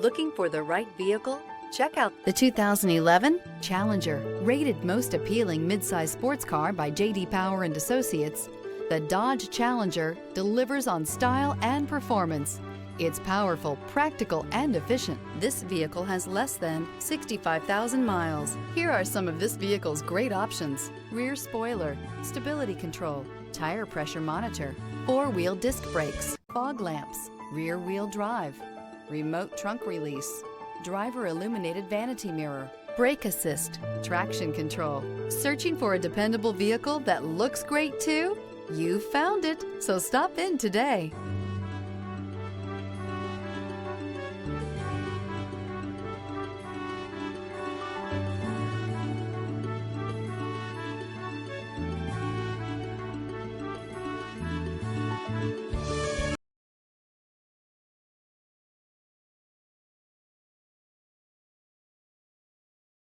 Looking for the right vehicle? Check out the 2011 Challenger. Rated most appealing midsize sports car by J.D. Power and Associates, the Dodge Challenger delivers on style and performance. It's powerful, practical, and efficient. This vehicle has less than 65,000 miles. Here are some of this vehicle's great options: rear spoiler, stability control, tire pressure monitor, four-wheel disc brakes, fog lamps, rear-wheel drive, remote trunk release, driver illuminated vanity mirror, brake assist, traction control. Searching for a dependable vehicle that looks great too? You found it, so stop in today.